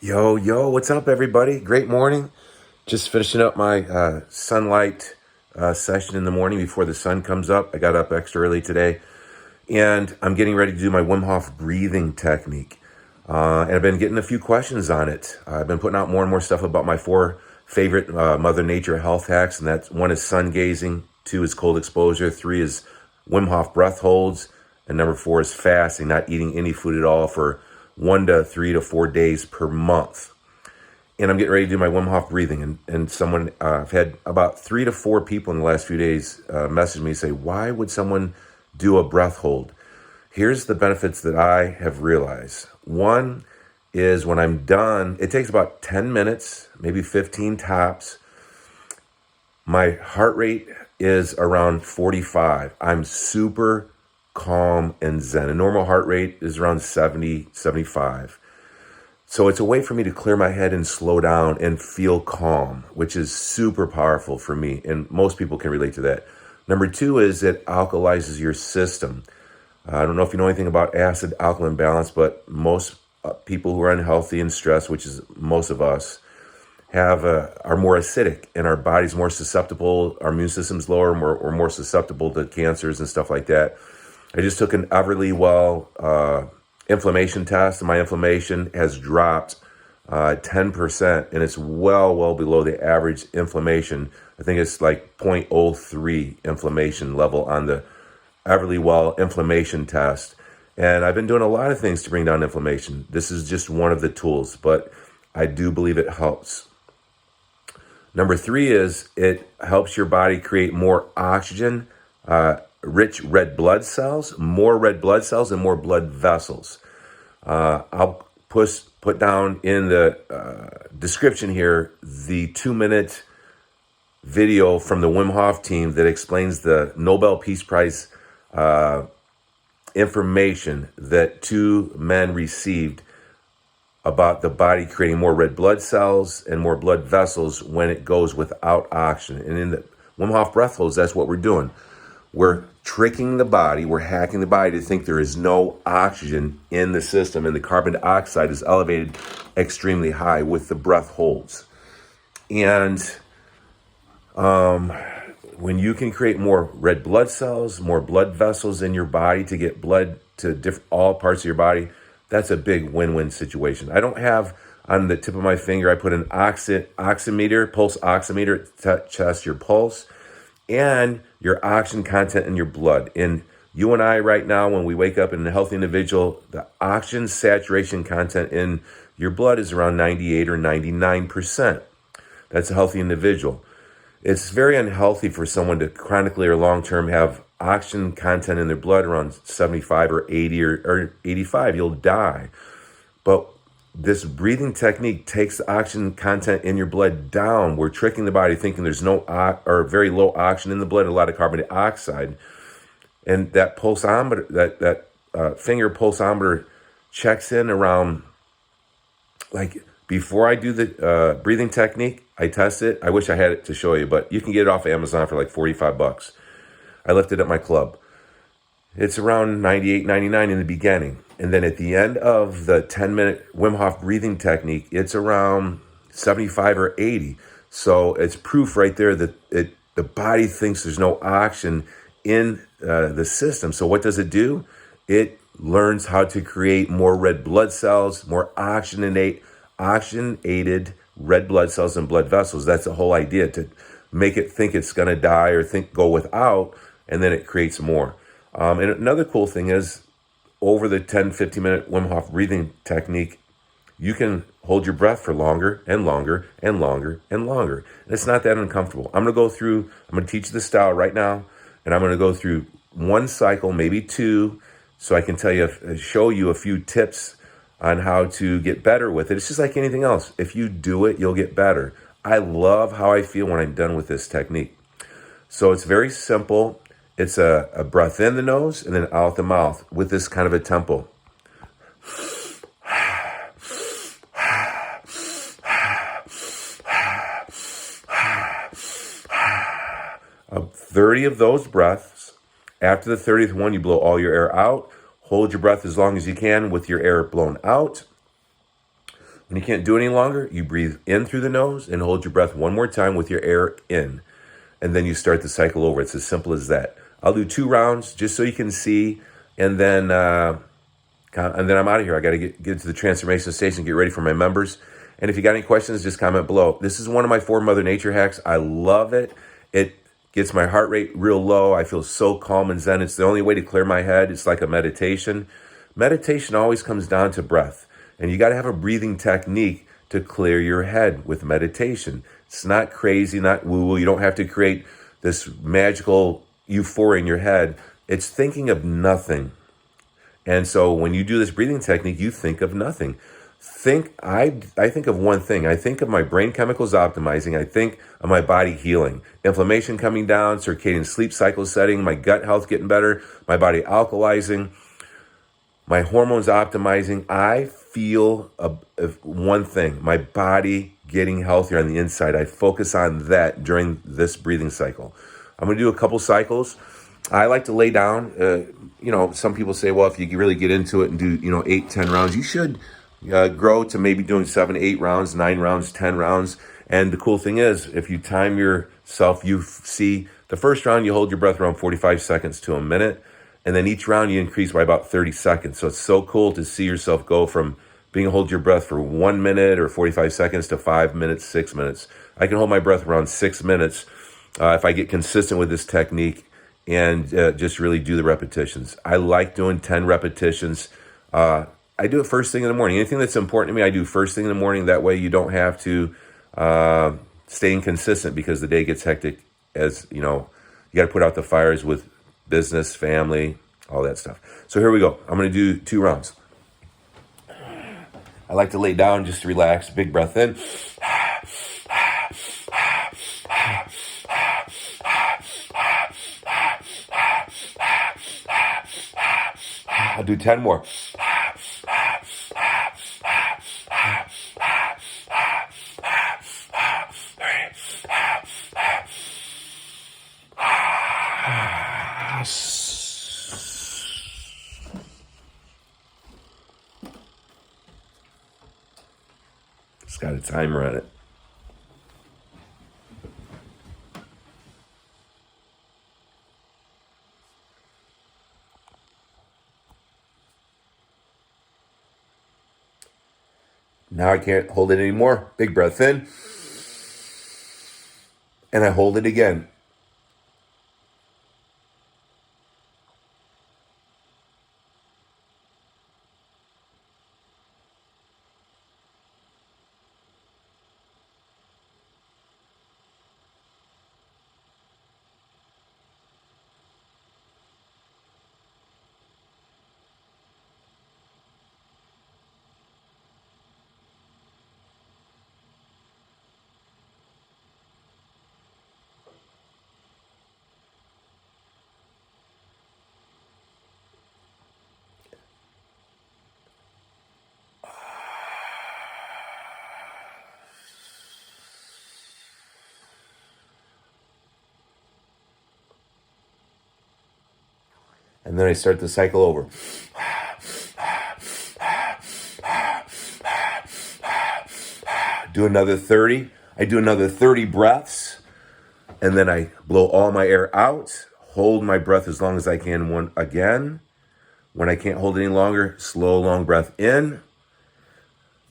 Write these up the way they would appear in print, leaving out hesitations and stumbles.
Yo, yo, what's up, everybody? Great morning. Just finishing up my sunlight session in the morning before the sun comes up. I got up extra early today, and I'm getting ready to do my Wim Hof breathing technique. And I've been getting a few questions on it. I've been putting out more and more stuff about my four favorite Mother Nature health hacks, and that's one is sun gazing, two is cold exposure, three is Wim Hof breath holds, and number four is fasting, not eating any food at all for 1 to 3 to 4 days per month. And I'm getting ready to do my Wim Hof breathing. And someone, I've had about 3 to 4 people in the last few days message me and say, why would someone do a breath hold? Here's the benefits that I have realized. One is when I'm done, it takes about 10 minutes, maybe 15 tops. My heart rate is around 45. I'm super calm and zen. A normal heart rate is around 70, 75. So it's a way for me to clear my head and slow down and feel calm, which is super powerful for me. And most people can relate to that. Number two is it alkalizes your system. I don't know if you know anything about acid alkaline balance, but most people who are unhealthy and stressed, which is most of us, are more acidic, and our body's more susceptible. Our immune system's lower, we're more susceptible to cancers and stuff like that. I just took an Everlywell inflammation test, and my inflammation has dropped 10%, and it's well below the average inflammation. I think it's like 0.03 inflammation level on the Everlywell inflammation test. And I've been doing a lot of things to bring down inflammation. This is just one of the tools, but I do believe it helps. Number three is it helps your body create more oxygen, rich red blood cells, more red blood cells, and more blood vessels. I'll put down in the description here the 2-minute video from the Wim Hof team that explains the Nobel Peace Prize information that 2 men received about the body creating more red blood cells and more blood vessels when it goes without oxygen. And in the Wim Hof breath holds, that's what we're doing. We're tricking the body, we're hacking the body to think there is no oxygen in the system, and the carbon dioxide is elevated extremely high with the breath holds. And when you can create more red blood cells, more blood vessels in your body to get blood to all parts of your body, that's a big win-win situation. I don't have on the tip of my finger, I put an oximeter, pulse oximeter to test your pulse and your oxygen content in your blood. And you and I right now, when we wake up in a healthy individual, the oxygen saturation content in your blood is around 98 or 99%. That's a healthy individual. It's very unhealthy for someone to chronically or long-term have oxygen content in their blood around 75 or 80 or 85. You'll die. But this breathing technique takes the oxygen content in your blood down. We're tricking the body thinking there's no or very low oxygen in the blood, a lot of carbon dioxide. And that pulsometer, that finger pulsometer checks in around, like, before I do the breathing technique, I test it. I wish I had it to show you, but you can get it off Amazon for like $45. I left it at my club. It's around 98, 99 in the beginning. And then at the end of the 10-minute Wim Hof breathing technique, it's around 75 or 80. So it's proof right there that the body thinks there's no oxygen in the system. So what does it do? It learns how to create more red blood cells, more oxygenated red blood cells and blood vessels. That's the whole idea, to make it think it's going to die or go without, and then it creates more. And another cool thing is, over the 10, 15-minute Wim Hof breathing technique, you can hold your breath for longer and longer and longer and longer. And it's not that uncomfortable. I'm going to teach the style right now, and I'm going to go through one cycle, maybe two, so I can show you a few tips on how to get better with it. It's just like anything else. If you do it, you'll get better. I love how I feel when I'm done with this technique. So it's very simple. It's a breath in the nose and then out the mouth with this kind of a tempo. 30 of those breaths. After the 30th one, you blow all your air out. Hold your breath as long as you can with your air blown out. When you can't do it any longer, you breathe in through the nose and hold your breath one more time with your air in. And then you start the cycle over. It's as simple as that. I'll do 2 rounds just so you can see. And then I'm out of here. I got to get to the transformation station, get ready for my members. And if you got any questions, just comment below. This is one of my 4 Mother Nature hacks. I love it. It gets my heart rate real low. I feel so calm and zen. It's the only way to clear my head. It's like a meditation. Meditation always comes down to breath. And you got to have a breathing technique to clear your head with meditation. It's not crazy, not woo-woo. You don't have to create this magical euphoria in your head. It's thinking of nothing. And so when you do this breathing technique, you think of nothing. I think of one thing. I think of my brain chemicals optimizing. I think of my body healing. Inflammation coming down, circadian sleep cycle setting, my gut health getting better, my body alkalizing, my hormones optimizing. I feel one thing, my body getting healthier on the inside. I focus on that during this breathing cycle. I'm going to do a couple cycles. I like to lay down. Some people say, well, if you really get into it and do, 8, 10 rounds, you should grow to maybe doing 7, 8 rounds, 9 rounds, 10 rounds. And the cool thing is, if you time yourself, you see the first round, you hold your breath around 45 seconds to a minute. And then each round you increase by about 30 seconds. So it's so cool to see yourself go from being hold your breath for 1 minute or 45 seconds to 5 minutes, 6 minutes. I can hold my breath around 6 minutes if I get consistent with this technique and just really do the repetitions. I like doing 10 repetitions. I do it first thing in the morning. Anything that's important to me, I do first thing in the morning. That way you don't have to stay inconsistent because the day gets hectic. As you know, you got to put out the fires with business, family, all that stuff. So here we go. I'm going to do 2 rounds. I like to lay down just to relax. Big breath in. I'll do 10 more. It's got a timer on it. Now I can't hold it anymore. Big breath in. And I hold it again. And then I start the cycle over. Do another 30. I do another 30 breaths. And then I blow all my air out. Hold my breath as long as I can again. When I can't hold it any longer, slow, long breath in.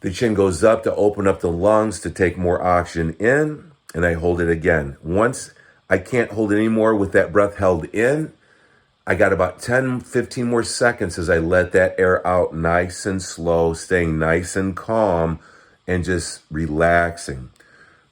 The chin goes up to open up the lungs to take more oxygen in. And I hold it again. Once I can't hold it anymore with that breath held in, I got about 10, 15 more seconds as I let that air out nice and slow, staying nice and calm and just relaxing.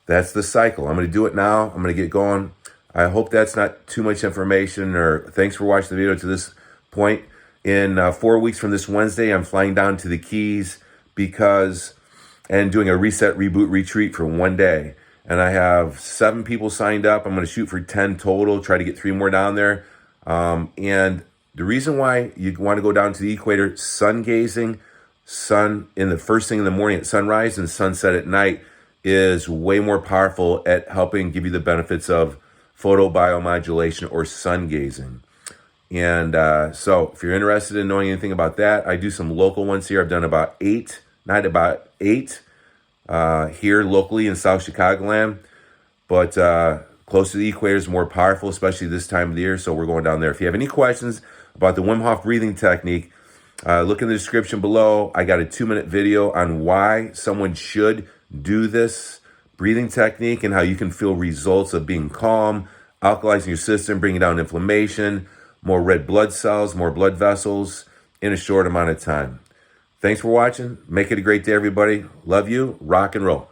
That's the cycle. I'm going to do it now. I'm going to get going. I hope that's not too much information, or thanks for watching the video to this point. In 4 weeks from this Wednesday, I'm flying down to the Keys and doing a reset, reboot, retreat for 1 day. And I have 7 people signed up. I'm going to shoot for 10 total, try to get 3 more down there. And the reason why you want to go down to the equator, sun gazing, sun in the first thing in the morning at sunrise and sunset at night is way more powerful at helping give you the benefits of photobiomodulation or sun gazing. And so if you're interested in knowing anything about that, I do some local ones here. I've done about 8, here locally in South Chicagoland, but close to the equator is more powerful, especially this time of the year. So we're going down there. If you have any questions about the Wim Hof breathing technique, look in the description below. I got a 2-minute video on why someone should do this breathing technique and how you can feel results of being calm, alkalizing your system, bringing down inflammation, more red blood cells, more blood vessels in a short amount of time. Thanks for watching. Make it a great day, everybody. Love you. Rock and roll.